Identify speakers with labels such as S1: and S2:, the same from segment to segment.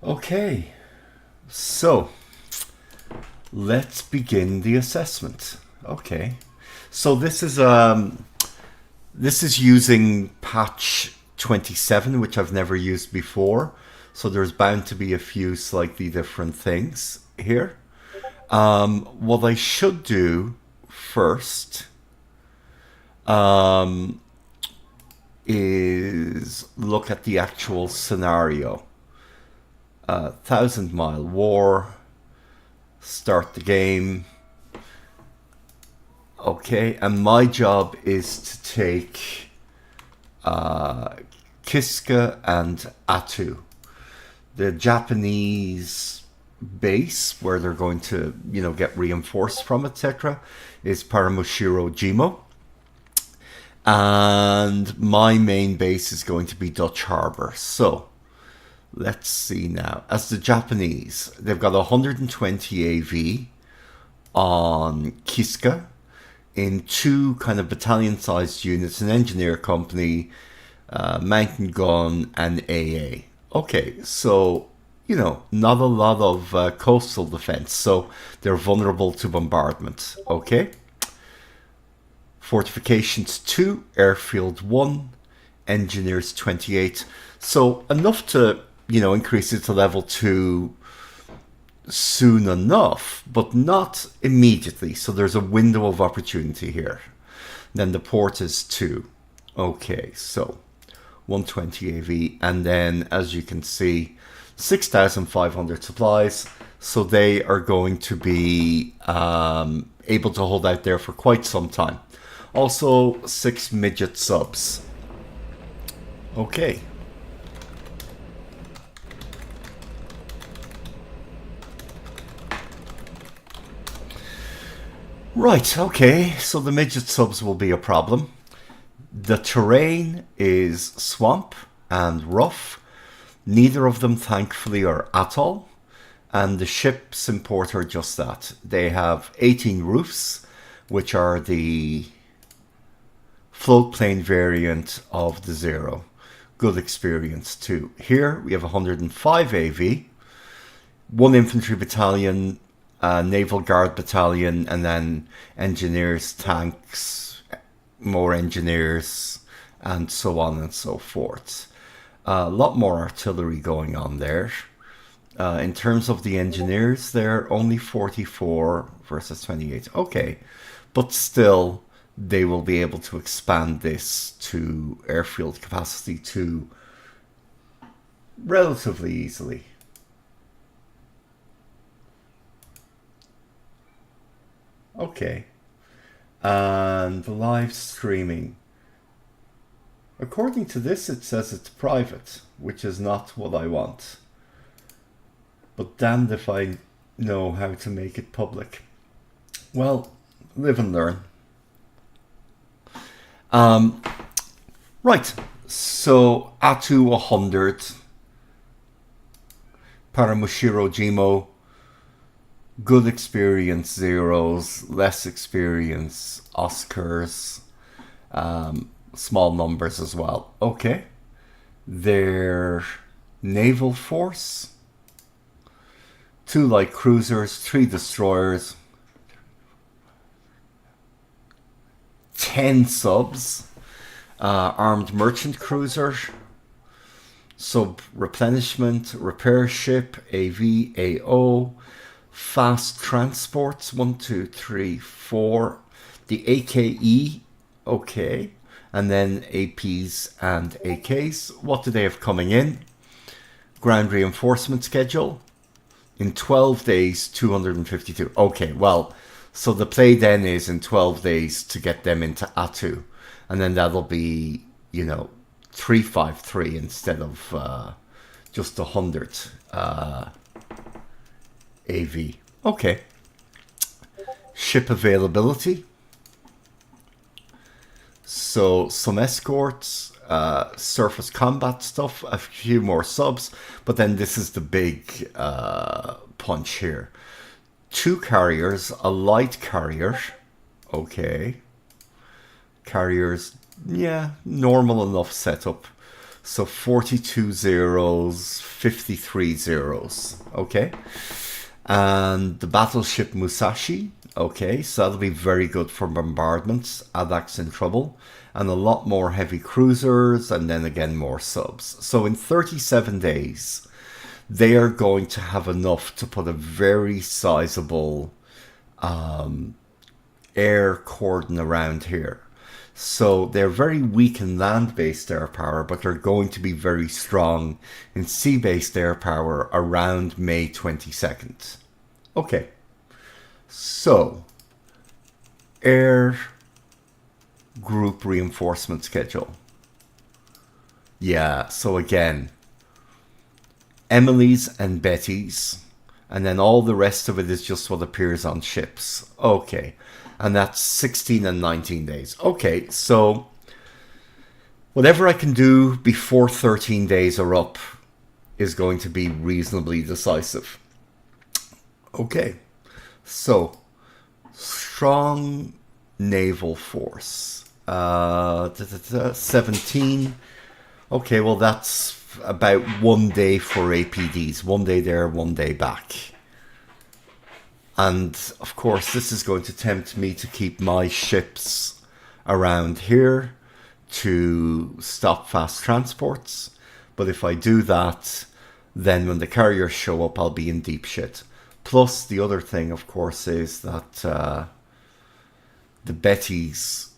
S1: Okay, so let's begin the assessment. Okay, so this is using patch 27, which I've never used before. So there's bound to be a few slightly different things here. What I should do first is look at the actual scenario. 1,000-mile war, start the game. Okay, and my job is to take Kiska and Atu, the Japanese base where they're going to, get reinforced from, etc., is Paramushiro Jimo. And my main base is going to be Dutch Harbor. So let's see now. As the Japanese, they've got 120 AV on Kiska in two kind of battalion-sized units, an engineer company, mountain gun, and AA. Okay, so, not a lot of coastal defense, so they're vulnerable to bombardment. Okay. Fortifications 2, airfield 1, engineers 28. So enough to, increase it to level 2 soon enough, but not immediately. So there's a window of opportunity here. Then the port is 2. Okay, so 120 AV. And then, as you can see, 6,500 supplies. So they are going to be able to hold out there for quite some time. Also, 6 midget subs. Okay. Right, okay, so the midget subs will be a problem. The terrain is swamp and rough. Neither of them, thankfully, are atoll. And the ships in port are just that. They have 18 roofs, which are the floatplane variant of the Zero. Good experience too. Here we have 105 AV, 1 infantry battalion, naval guard battalion, and then engineers, tanks, more engineers, and so on and so forth. A lot more artillery going on there. In terms of the engineers, they're only 44 versus 28. Okay, but still, they will be able to expand this to airfield capacity 2 relatively easily. Okay. And the live streaming. According to this, it says it's private, which is not what I want. But damned if I know how to make it public. Well, live and learn. Right, so Atu 100, Paramushiro Jimo, good experience zeros, less experience Oscars, small numbers as well. Okay, their naval force, 2 light cruisers, 3 destroyers, 10 subs, armed merchant cruiser, sub replenishment, repair ship, AV, AO, fast transports, 1, 2, 3, 4, the AKE, okay, and then APs and AKs. What do they have coming in? Ground reinforcement schedule. In 12 days, 252. Okay, well, so the play then is in 12 days to get them into Atu. And then that'll be, 353 instead of just 100 AV. Okay. Ship availability. So some escorts, surface combat stuff, a few more subs. But then this is the big punch here. 2 carriers, a light carrier. Okay. Carriers, yeah, normal enough setup. So 42 zeros, 53 zeros. Okay. And the battleship Musashi. Okay, so that'll be very good for bombardments. Adak's in trouble. And a lot more heavy cruisers, and then again more subs. So in 37 days, they are going to have enough to put a very sizable air cordon around here. So they're very weak in land-based air power, but they're going to be very strong in sea-based air power around May 22nd. Okay, so air group reinforcement schedule. Yeah, so again, Emily's and Betty's, and then all the rest of it is just what appears on ships. Okay, and that's 16 and 19 days. Okay, so whatever I can do before 13 days are up is going to be reasonably decisive. Okay, so strong naval force. 17. Okay, well that's about 1 day for APDs. 1 day there, 1 day back. And of course this is going to tempt me to keep my ships around here to stop fast transports. But if I do that, then when the carriers show up, I'll be in deep shit. Plus the other thing, of course, is that the Bettys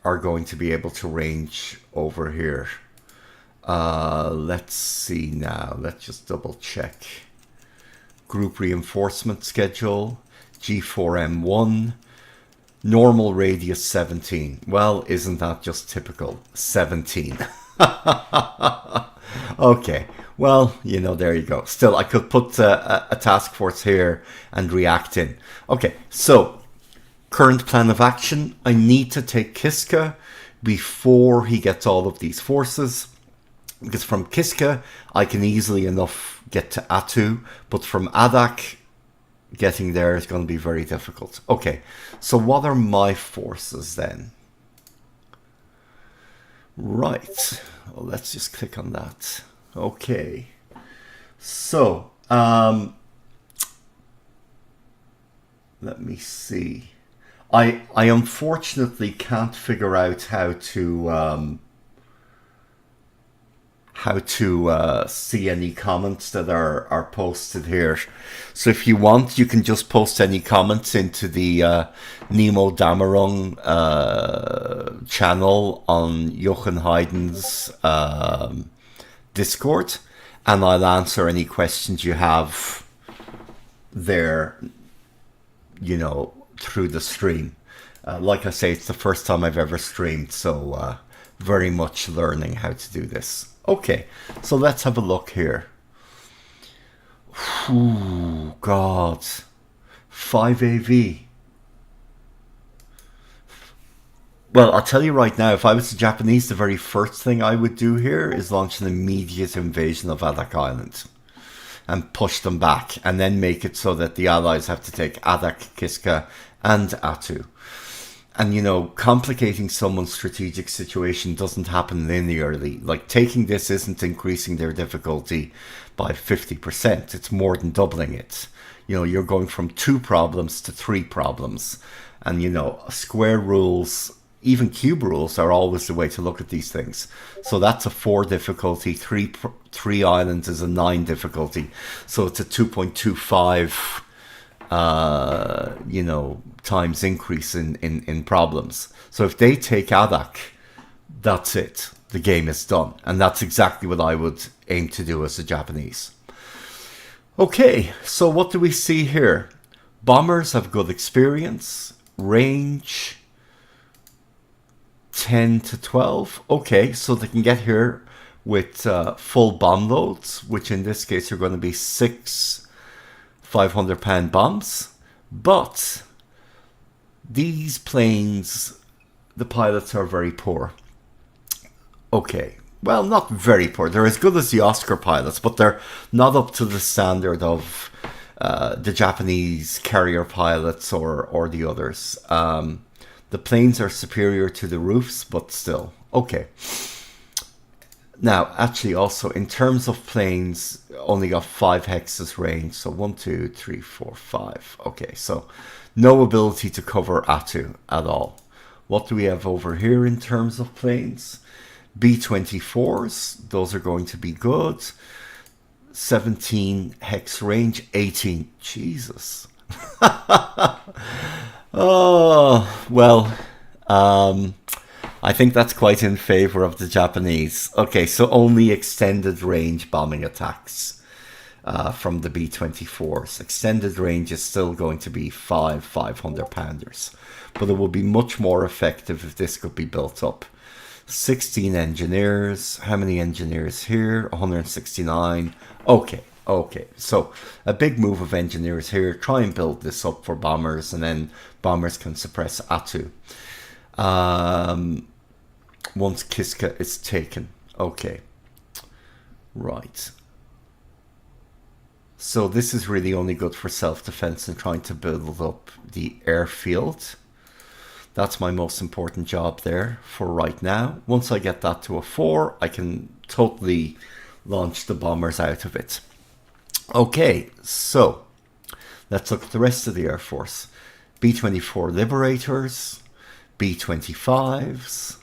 S1: are going to be able to range over here. Let's see now. Let's just double check. Group reinforcement schedule. G4M1. Normal radius 17. Well, isn't that just typical? 17. Okay. Well, you know, there you go. Still, I could put a task force here and react in. Okay, so current plan of action. I need to take Kiska before he gets all of these forces. Because from Kiska, I can easily enough get to Atu. But from Adak, getting there is going to be very difficult. Okay, so what are my forces then? Right, well, let's just click on that. Okay, so let me see. I unfortunately can't figure out how to see any comments that are posted here. So if you want, you can just post any comments into the Nemo Damarung channel on Jochen Haydn's Discord, and I'll answer any questions you have there, you know, through the stream. Like I say, it's the first time I've ever streamed, so very much learning how to do this. Okay, so let's have a look here. Ooh, God. 5 AV. Well, I'll tell you right now, if I was the Japanese, the very first thing I would do here is launch an immediate invasion of Adak Island and push them back, and then make it so that the Allies have to take Adak, Kiska, and Atu. And, you know, complicating someone's strategic situation doesn't happen linearly. Like, taking this isn't increasing their difficulty by 50%. It's more than doubling it. You know, you're going from 2 problems to 3 problems. And, you know, square rules, even cube rules, are always the way to look at these things. So that's a 4 difficulty. 3 islands is a 9 difficulty. So it's a 2.25 you know, times increase in problems. So if they take Adak, that's it. The game is done. And that's exactly what I would aim to do as a Japanese. Okay, so what do we see here? Bombers have good experience. Range 10 to 12. Okay, so they can get here with full bomb loads, which in this case are going to be 6 500-pound bombs. But these planes, the pilots are very poor. Okay, well, not very poor. They're as good as the Oscar pilots, but they're not up to the standard of the Japanese carrier pilots or the others. The planes are superior to the roofs, but still. Okay. Now, actually, also in terms of planes, only got 5 hexes range. So 1, 2, 3, 4, 5. Okay, so no ability to cover Atu at all. What do we have over here in terms of planes? B-24s, those are going to be good. 17 hex range, 18. Jesus. Oh, well, I think that's quite in favor of the Japanese. Okay, so only extended range bombing attacks from the B-24s. Extended range is still going to be 500 pounders, but it will be much more effective if this could be built up. 16 engineers. How many engineers here? 169. Okay. Okay, so a big move of engineers here. Try and build this up for bombers, and then bombers can suppress Atu. Once Kiska is taken. Okay. Right. So this is really only good for self-defense and trying to build up the airfield. That's my most important job there for right now. Once I get that to a 4, I can totally launch the bombers out of it. Okay, so let's look at the rest of the Air Force. B-24 Liberators, B-25s,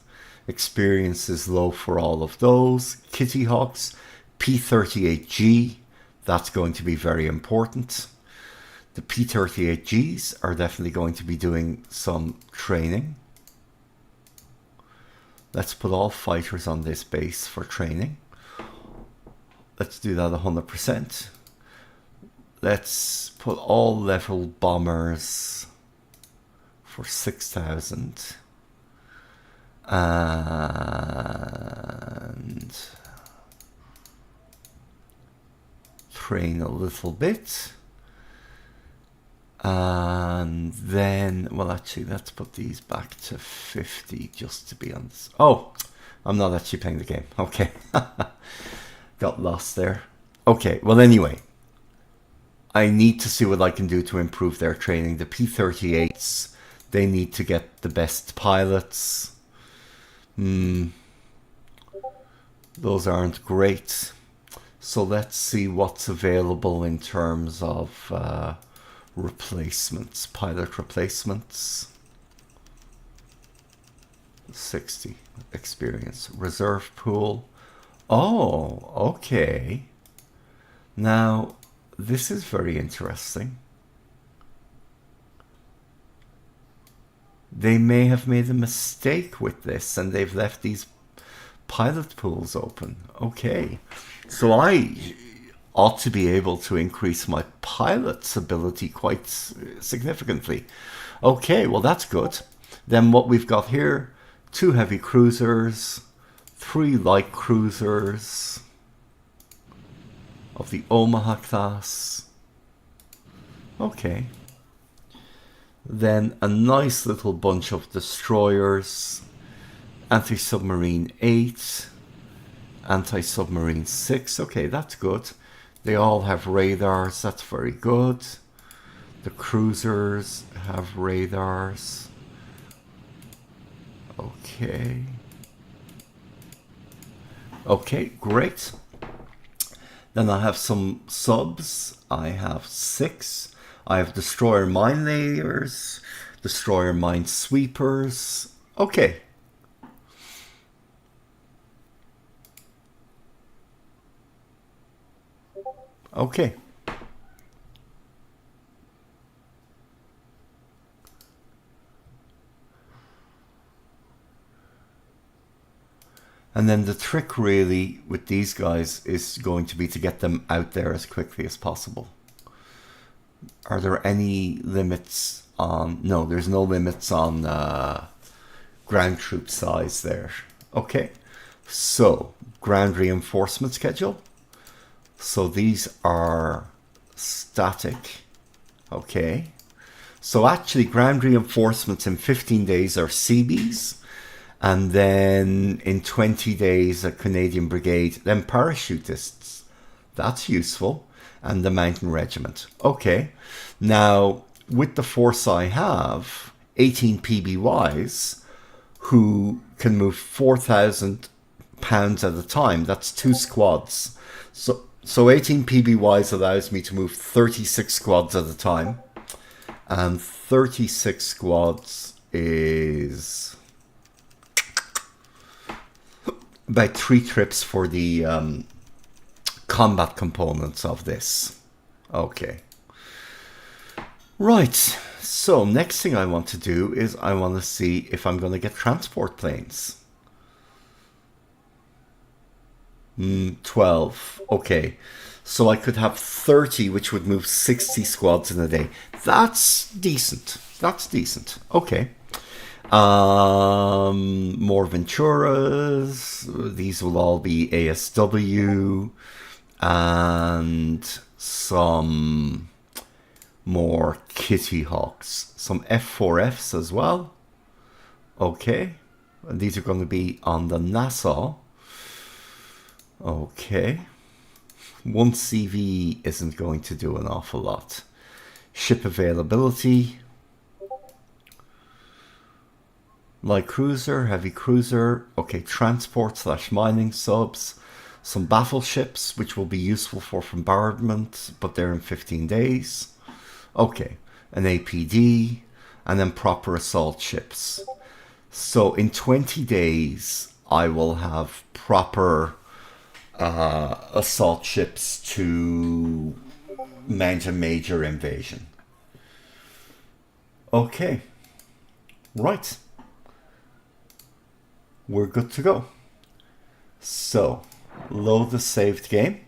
S1: experience is low for all of those. Kitty Hawks, P-38G, that's going to be very important. The P-38Gs are definitely going to be doing some training. Let's put all fighters on this base for training. Let's do that 100%. Let's put all level bombers for 6,000. And train a little bit. And then, well, actually, let's put these back to 50 just to be on this. Oh, I'm not actually playing the game. Okay. Got lost there. Okay, well, anyway. I need to see what I can do to improve their training. The P-38s, they need to get the best pilots. Those aren't great. So let's see what's available in terms of replacements, pilot replacements. 60 experience, reserve pool. Oh, okay. Now, this is very interesting. They may have made a mistake with this and they've left these pilot pools open. Okay, so I ought to be able to increase my pilot's ability quite significantly. Okay, well, that's good. Then what we've got here, 2 heavy cruisers, 3 light cruisers of the Omaha class. Okay. Then a nice little bunch of destroyers, anti-submarine 8, anti-submarine 6. Okay, that's good. They all have radars. That's very good. The cruisers have radars. Okay. Okay, great. Then I have some subs. I have 6. I have destroyer mine layers, destroyer mine sweepers. Okay. Okay. And then the trick really with these guys is going to be to get them out there as quickly as possible. Are there any limits on... No, there's no limits on ground troop size there. Okay, so ground reinforcement schedule. So these are static. Okay, so actually ground reinforcements in 15 days are CBs. And then in 20 days, a Canadian brigade, then parachutists. That's useful. And the mountain regiment. Okay. Now, with the force I have, 18 PBYs, who can move 4,000 pounds at a time. That's 2 squads. So 18 PBYs allows me to move 36 squads at a time. And 36 squads is about 3 trips for the combat components of this. Okay. Right. So next thing I want to do is I want to see if I'm going to get transport planes. 12. Okay. So I could have 30, which would move 60 squads in a day. That's decent. That's decent. Okay. More Venturas. These will all be ASW. And some more Kitty Hawks. Some F4Fs as well. Okay. And these are going to be on the Nassau. Okay. 1 CV isn't going to do an awful lot. Ship availability. Light cruiser, heavy cruiser. Okay, transport / mining subs. Some battleships, which will be useful for bombardment, but they're in 15 days. Okay, an APD, and then proper assault ships. So in 20 days, I will have proper assault ships to mount a major invasion. Okay, right. We're good to go. So, load the saved game.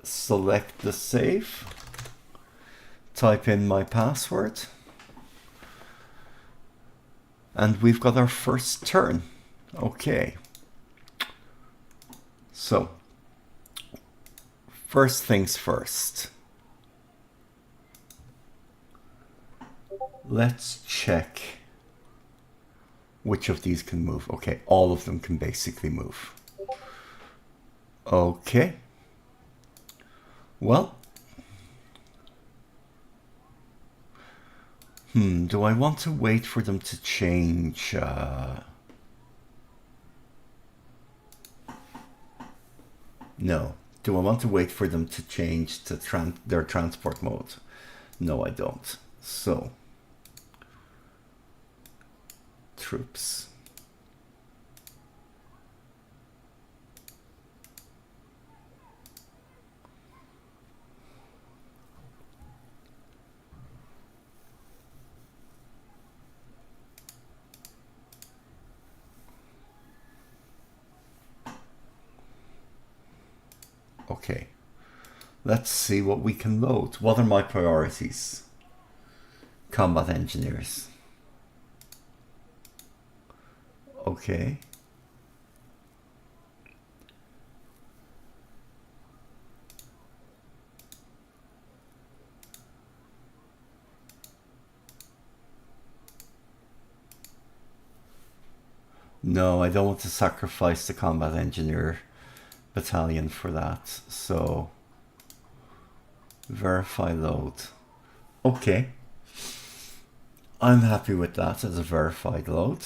S1: Select the save. Type in my password. And we've got our first turn. Okay. So, first things first. Let's check which of these can move. Okay, all of them can basically move. Okay. Well. Do I want to wait for them to change? No. Do I want to wait for them to change to their transport mode? No, I don't. So, troops. Okay, let's see what we can load. What are my priorities? Combat engineers. Okay. No, I don't want to sacrifice the combat engineer battalion for that. So, verify load. Okay. I'm happy with that as a verified load.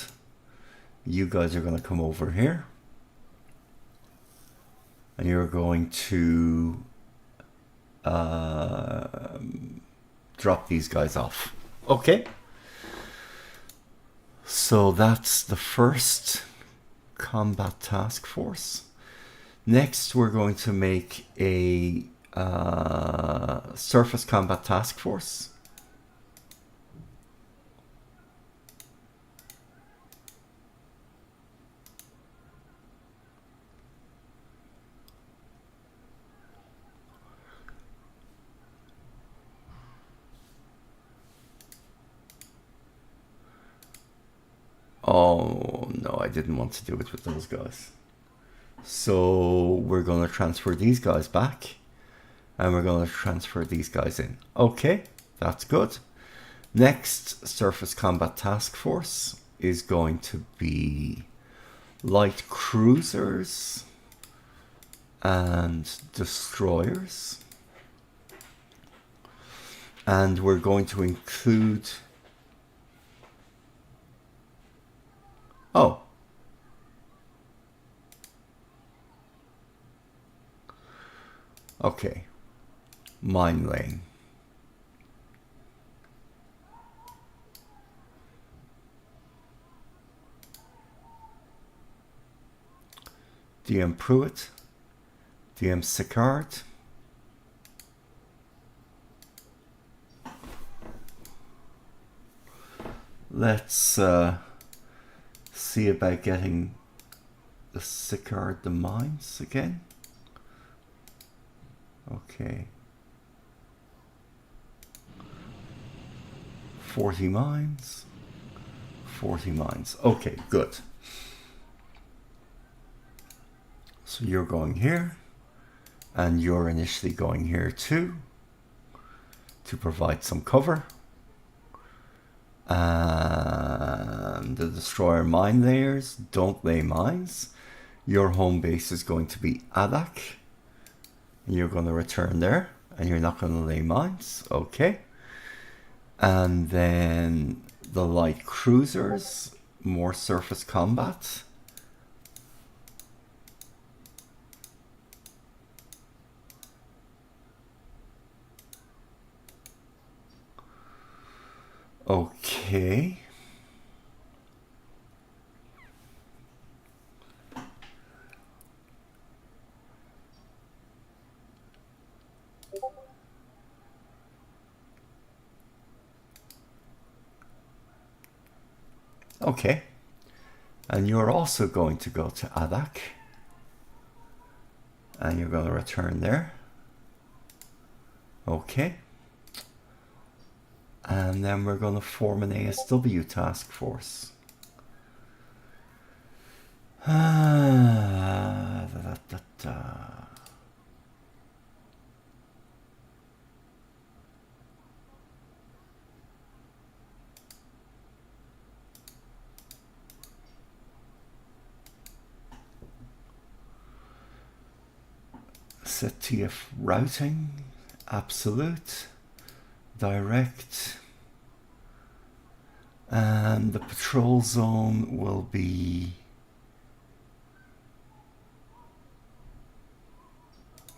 S1: You guys are going to come over here. And you're going to drop these guys off. Okay. So that's the first combat task force. Next, we're going to make a surface combat task force. Oh, no, I didn't want to do it with those guys. So we're going to transfer these guys back and we're going to transfer these guys in. Okay, that's good. Next surface combat task force is going to be light cruisers and destroyers. And we're going to include Okay, mine laying. DM Pruitt, DM Sicard. Let's see about getting the Sicard the mines again. Okay. 40 mines. 40 mines. Okay, good. So you're going here, and you're initially going here too, to provide some cover. And the destroyer mine layers don't lay mines. Your home base is going to be Adak. You're going to return there, and you're not going to lay mines. Okay. And then the light cruisers, more surface combat. Okay. Okay. And you're also going to go to Adak. And you're going to return there. Okay. And then we're going to form an ASW task force. Set TF routing, absolute, direct, and the patrol zone will be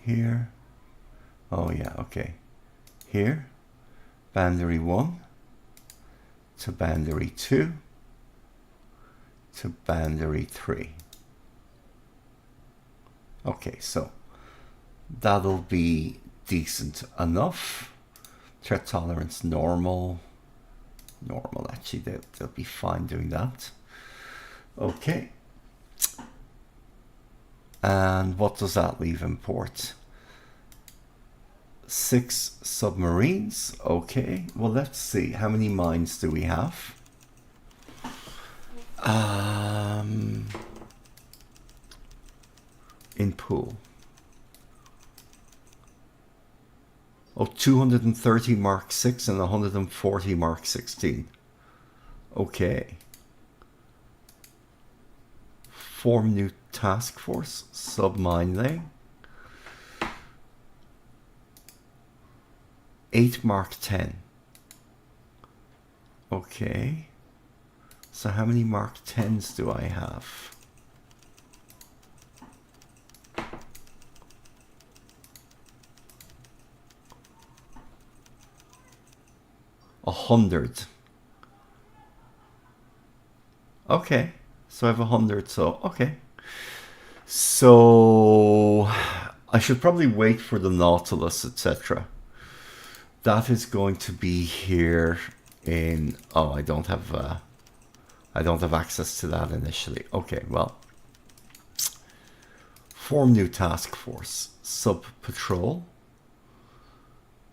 S1: here. Oh yeah, okay. Here, boundary 1 to boundary 2 to boundary 3. Okay, so that'll be decent enough. Threat tolerance normal. Normal, actually, they'll be fine doing that. Okay. And what does that leave in port? 6 submarines. Okay, well, let's see. How many mines do we have? In pool. Oh, 230 Mark 6 and 140 Mark 16. Okay. Form new task force, submine laying. 8 Mark 10. Okay. So how many Mark 10s do I have? A 100. Okay, so I have 100, so okay. So I should probably wait for the Nautilus, etc. That is going to be here in, oh, I don't have access to that initially. Okay, well, form new task force, sub patrol,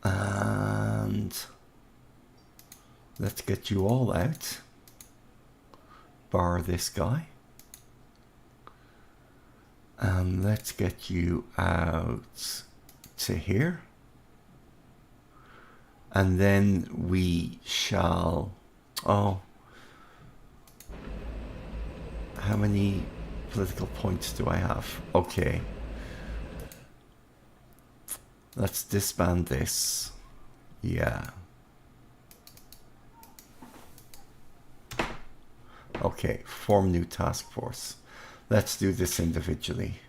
S1: and let's get you all out, bar this guy, and let's get you out to here, and then we shall, oh, how many political points do I have? Okay, let's disband this. Yeah. Okay, form new task force. Let's do this individually.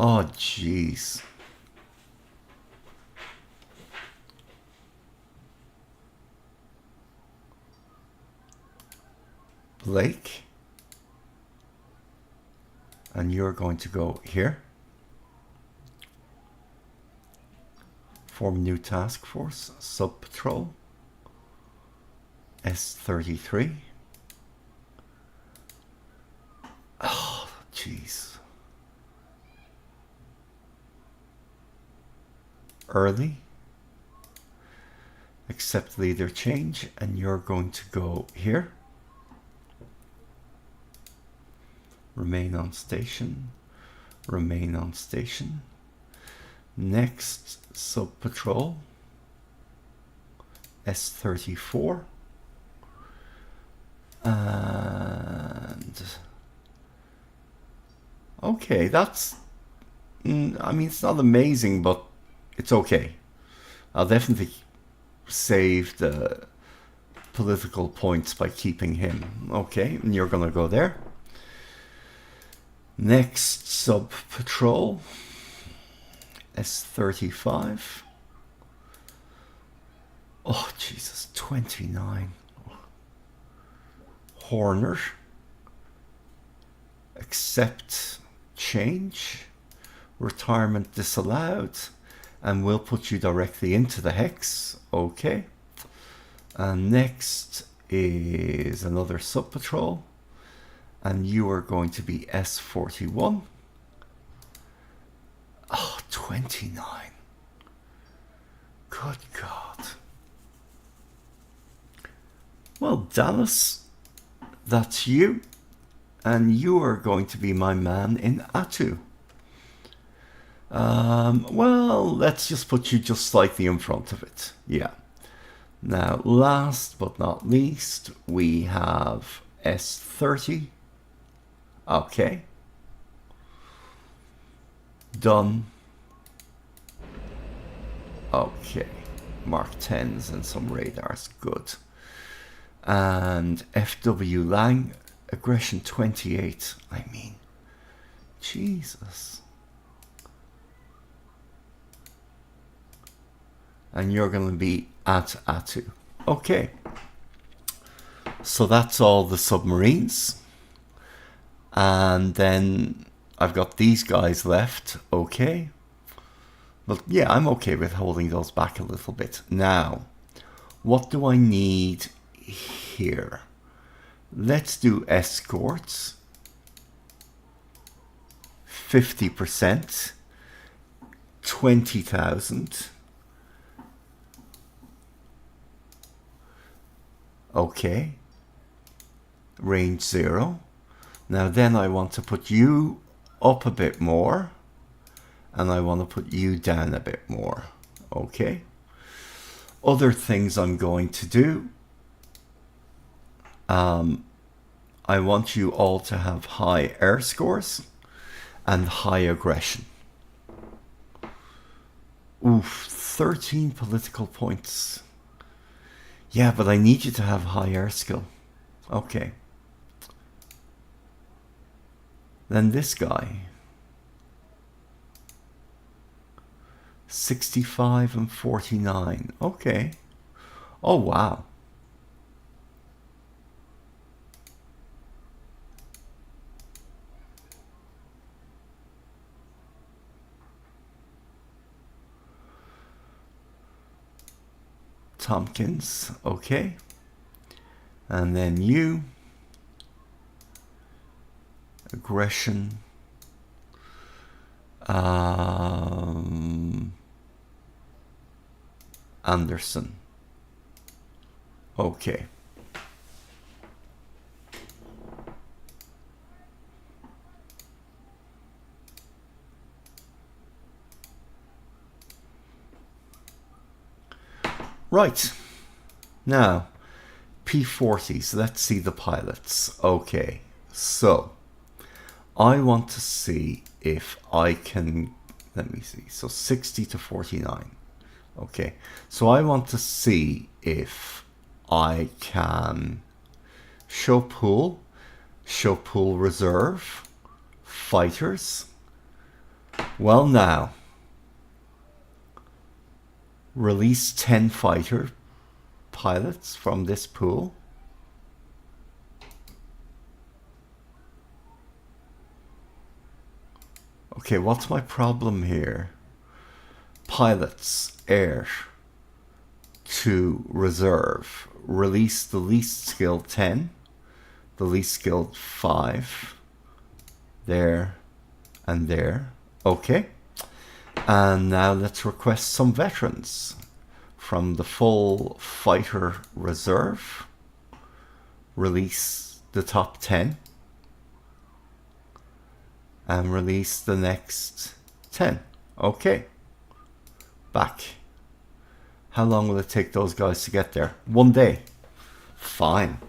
S1: Oh, jeez. Blake. And you're going to go here. Form new task force. Sub-patrol. S-33. Oh, jeez. Early. Accept leader change. And you're going to go here. Remain on station. Remain on station. Next, sub-patrol. S-34. And... okay, that's... I mean, it's not amazing, but it's okay. I'll definitely save the political points by keeping him. Okay, and you're gonna go there. Next, sub-patrol. S-35. Oh, Jesus, 29. Horner. Accept change. Retirement disallowed. And we'll put you directly into the hex. Okay. And next is another sub-patrol. And you are going to be S-41. Oh, 29. Good God. Well, Dallas, that's you. And you are going to be my man in Atu. Well, let's just put you just slightly in front of it. Yeah. Now, last but not least, we have S-30. Okay. Done. Okay. Mark 10s and some radars. Good. And FW Lang, aggression 28. I mean, Jesus. And you're going to be at Atu. Okay. So that's all the submarines. And then I've got these guys left. Okay. But yeah, I'm okay with holding those back a little bit. Now, what do I need here? Let's do escorts. 50%. 20,000. Okay. Range 0. Now then I want to put you up a bit more. And I want to put you down a bit more. Okay. Other things I'm going to do. I want you all to have high air scores and high aggression. Oof, 13 political points. Yeah, but I need you to have high air skill. Okay. Then this guy. 65 and 49. Okay. Oh, wow. Tompkins. Okay. And then you. Aggression. Anderson. Okay. Right. Now, P-40s. Let's see the pilots. Okay. So, I want to see if I can... Let me see. So, 60 to 49. Okay. So, I want to see if I can show pool reserve, fighters, Well now, release 10 fighter pilots from this pool. Okay, what's my problem here? Pilots, air, to reserve. Release the least skilled 10, the least skilled 5, there and there. Okay. And now let's request some veterans from the full fighter reserve. Release the top 10 and release the next 10. Okay. Back. How long will it take those guys to get there? 1 day. Fine.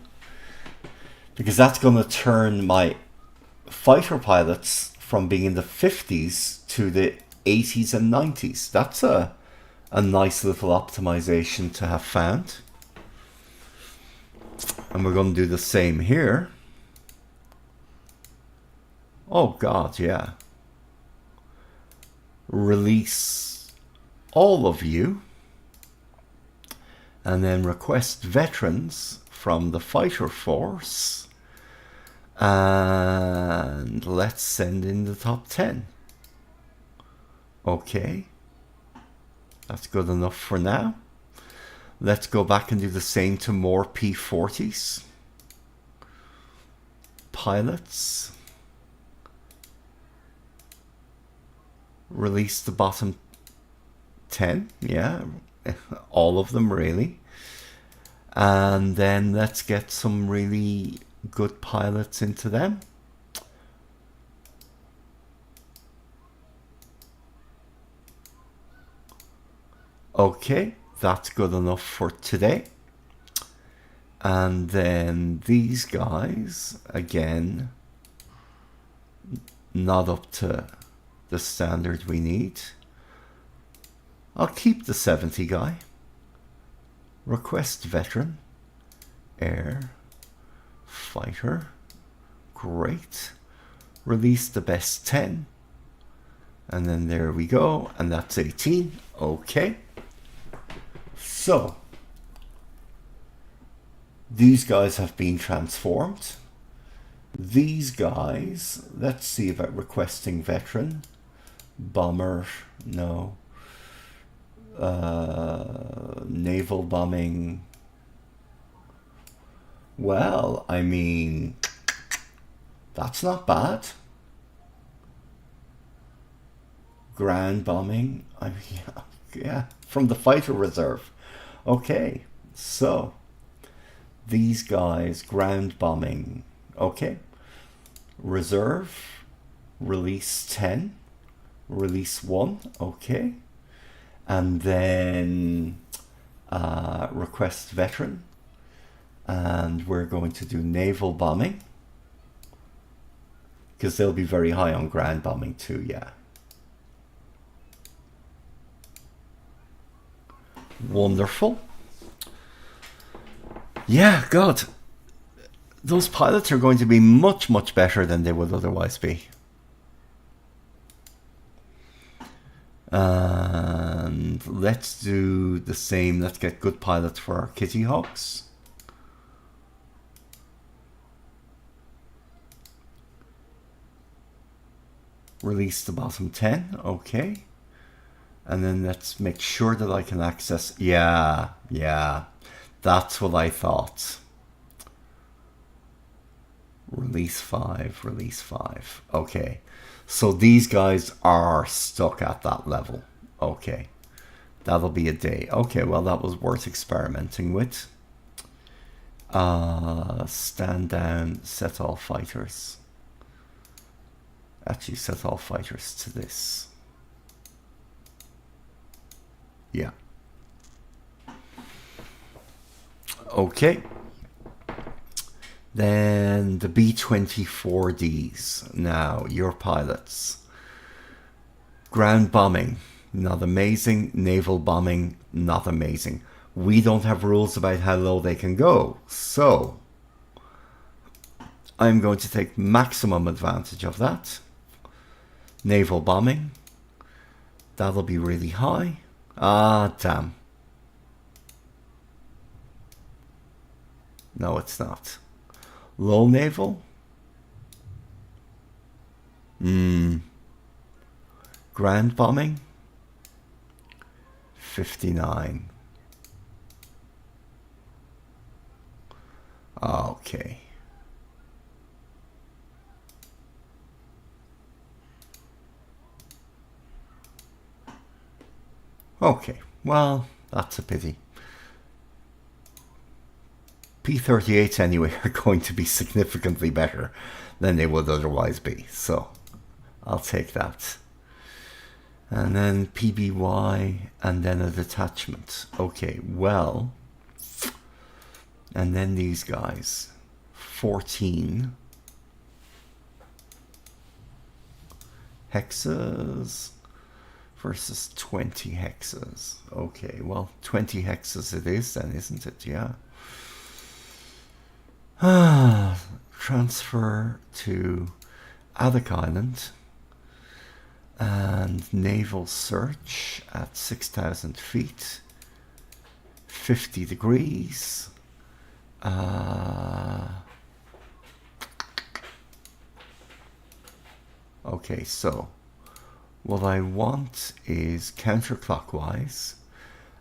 S1: Because that's going to turn my fighter pilots from being in the 50s to the 80s and 90s. That's a nice little optimization to have found. And we're going to do the same here. Oh God, yeah. Release all of you. And then request veterans from the fighter force. And let's send in the top 10. Okay. That's good enough for now. Let's go back and do the same to more P-40s. Pilots. Release the bottom 10. Yeah, all of them really. And then let's get some really good pilots into them. Okay, that's good enough for today. And then these guys, again, not up to the standard we need. I'll keep the 70 guy. Request veteran. Air. Fighter. Great. Release the best 10. And then there we go. And that's 18. Okay. So, these guys have been transformed. These guys, let's see about requesting veteran. Bomber, no. Naval bombing. Well, I mean, that's not bad. Ground bombing, I mean, yeah, from the fighter reserve. Okay, so these guys, ground bombing. Okay, reserve, release 10, release 1. Okay, and then request veteran, and we're going to do naval bombing because they'll be very high on ground bombing too. Yeah, wonderful. Yeah, God, those pilots are going to be much, much better than they would otherwise be. And let's do the same. Let's get good pilots for our Kitty Hawks. Release the bottom 10. Okay. And then let's make sure that I can access. Yeah. That's what I thought. Release 5, release 5. Okay. So these guys are stuck at that level. Okay. That'll be a day. Okay, well, that was worth experimenting with. Stand down, set all fighters. Actually, set all fighters to this. Yeah. Okay. Then the B-24Ds. Now, your pilots. Ground bombing, not amazing. Naval bombing, not amazing. We don't have rules about how low they can go. So, I'm going to take maximum advantage of that. Naval bombing, That'll be really high. Ah, damn. No, it's not. Low naval. Ground bombing. 59. Okay. Okay, well, that's a pity. P-38 anyway are going to be significantly better than they would otherwise be, so I'll take that. And then PBY and then a detachment. Okay, well, and then these guys, 14 hexes versus 20 hexes. Okay, well, 20 hexes it is then, isn't it? Yeah. Transfer to Adak Island and naval search at 6,000 feet, 50 degrees. Okay, so what I want is counterclockwise,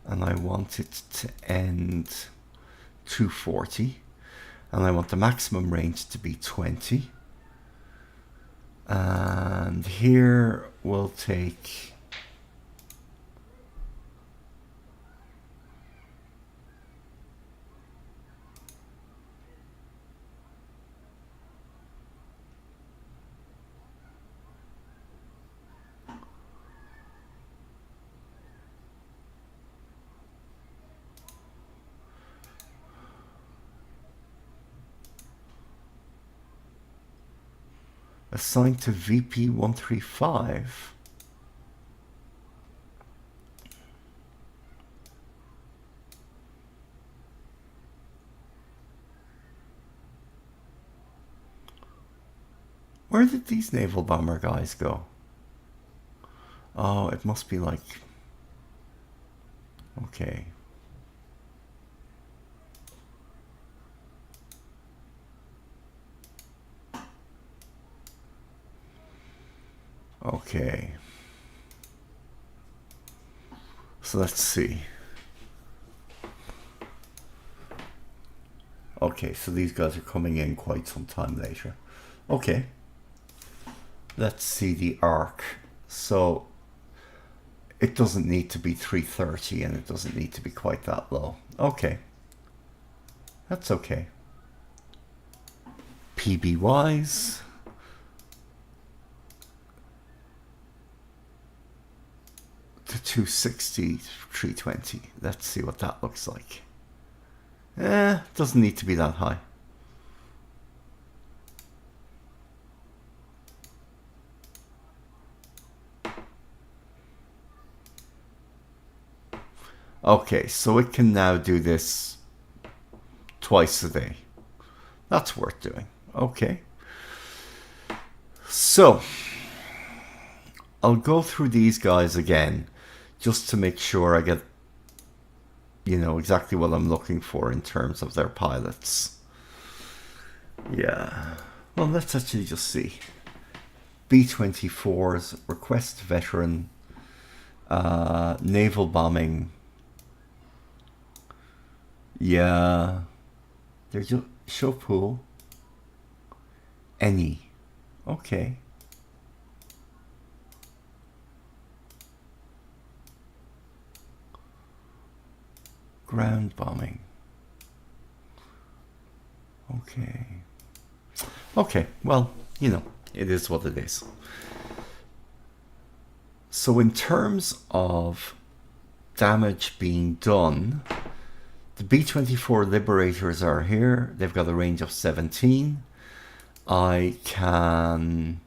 S1: and I want it to end 240, and I want the maximum range to be 20. And here we'll take assigned to VP 135. Where did these naval bomber guys go? Oh, it must be like... Okay. Okay. So let's see. Okay, so these guys are coming in quite some time later. Okay. Let's see the arc. So it doesn't need to be 330 and it doesn't need to be quite that low. Okay. That's okay. PB-wise. To 260, 320. Let's see what that looks like. Doesn't need to be that high. Okay, so it can now do this twice a day. That's worth doing. Okay. So, I'll go through these guys again just to make sure I get, you know, exactly what I'm looking for in terms of their pilots. Yeah. Well, let's actually just see. B-24s, request veteran, naval bombing. Yeah. They're just show pool. Any. Okay. Ground bombing. Okay. Okay, well, you know, it is what it is. So in terms of damage being done, the B-24 Liberators are here. They've got a range of 17. I can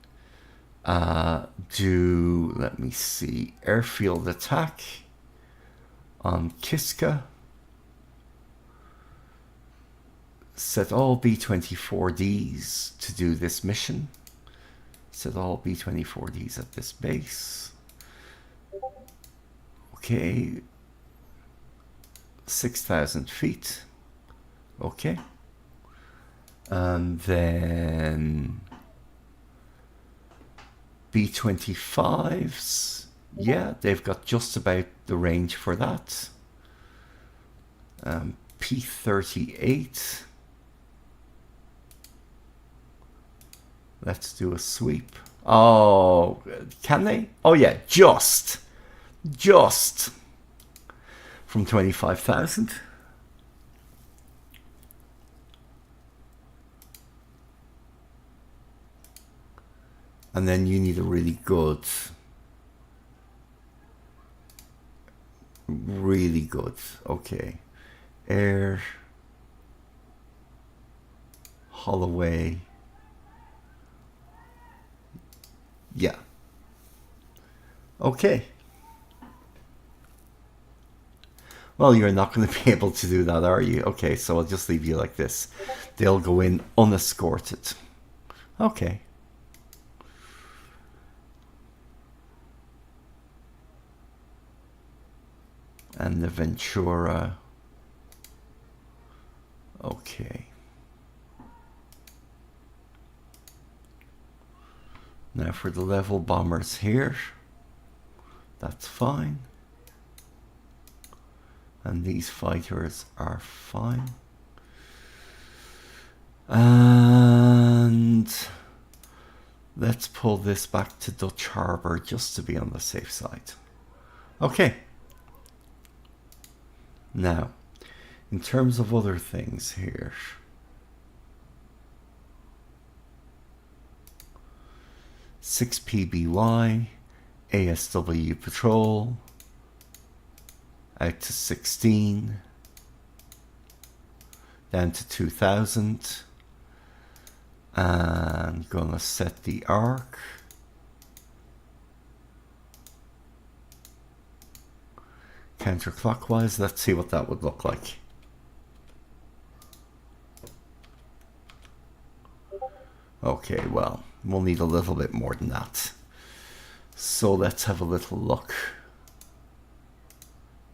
S1: do, let me see, airfield attack on Kiska. Set all B-24Ds to do this mission. Set all B-24Ds at this base. Okay, 6,000 feet. Okay, and then B-25s, yeah, they've got just about the range for that. P-38, let's do a sweep. Oh, can they? Oh yeah, just from 25,000. And then you need a really good, okay, Air, Holloway, yeah, okay. Well, you're not going to be able to do that, are you? Okay, so I'll just leave you like this. They'll go in unescorted. Okay. And the Ventura. Okay. Now for the level bombers here. That's fine. And these fighters are fine. And let's pull this back to Dutch Harbor just to be on the safe side. Okay. Now, in terms of other things here, six PBY, ASW patrol, out to 16, down to 2,000, and gonna set the arc. Counterclockwise, let's see what that would look like. Okay, well, we'll need a little bit more than that. So let's have a little look.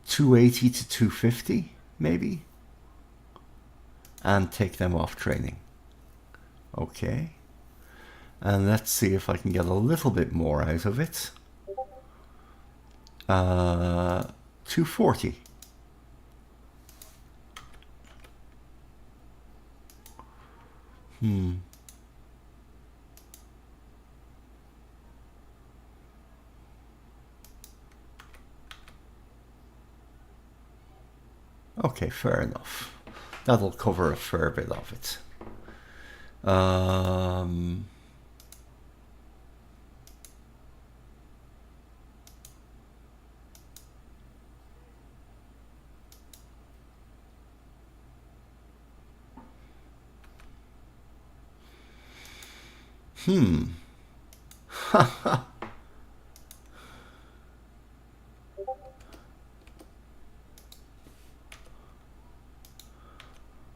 S1: 280 to 250, maybe? And take them off training. Okay. And let's see if I can get a little bit more out of it. 240. Okay, fair enough. That'll cover a fair bit of it.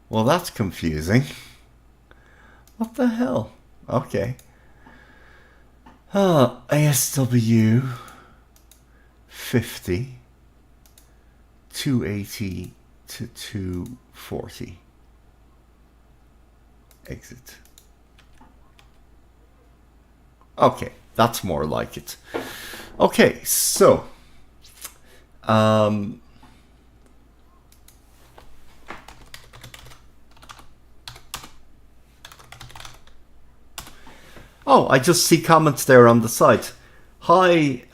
S1: Well, that's confusing. What the hell? Okay. ASW 50, 280 to 240. Exit. Okay, that's more like it. Okay, so oh, I just see comments there on the side. Hi,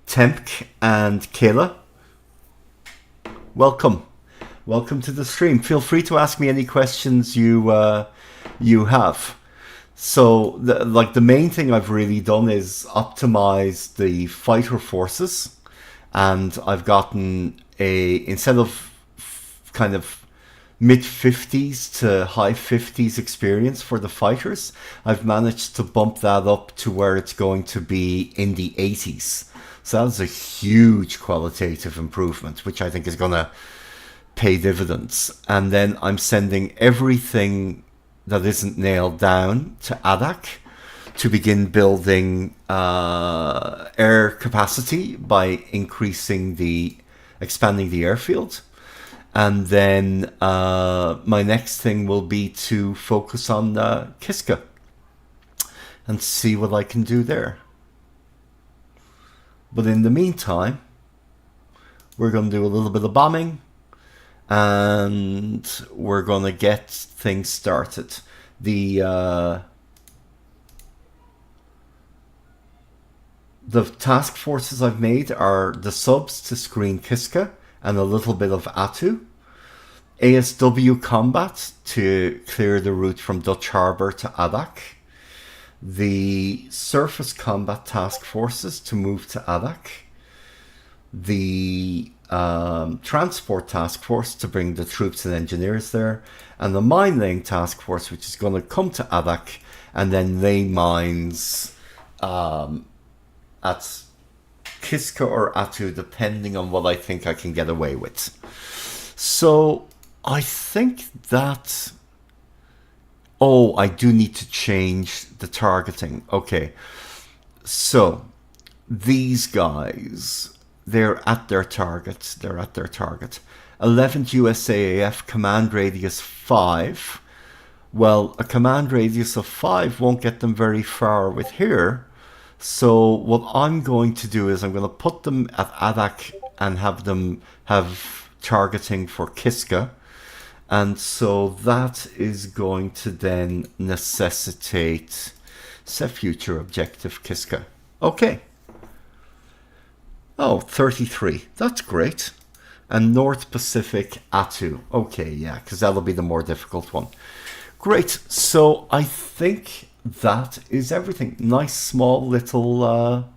S1: Tempk and Kayla. Welcome. Welcome to the stream. Feel free to ask me any questions you have. So, the main thing I've really done is optimize the fighter forces, and I've gotten instead of kind of mid-50s to high 50s experience for the fighters, I've managed to bump that up to where it's going to be in the 80s. So that's a huge qualitative improvement, which I think is going to pay dividends. And then I'm sending everything that isn't nailed down to ADAC. to begin building air capacity by expanding the airfield. And then my next thing will be to focus on Kiska and see what I can do there. But in the meantime, we're going to do a little bit of bombing and we're going to get things started. The task forces I've made are the subs to screen Kiska and a little bit of Atu. ASW combat to clear the route from Dutch Harbour to Adak. The surface combat task forces to move to Adak. The transport task force to bring the troops and engineers there. And the mine laying task force, which is going to come to Adak and then lay mines at Kiska or Atu, depending on what I think I can get away with. So I think that... Oh, I do need to change the targeting. Okay, so these guys, they're at their target. 11th USAAF, command radius 5. Well, a command radius of 5 won't get them very far with here. So what I'm going to do is I'm going to put them at Adak and have them have targeting for Kiska. And so that is going to then necessitate set future objective Kiska. Okay. Oh, 33. That's great. And North Pacific Atu. Okay, yeah, because that'll be the more difficult one. Great. So I think that is everything. Nice small little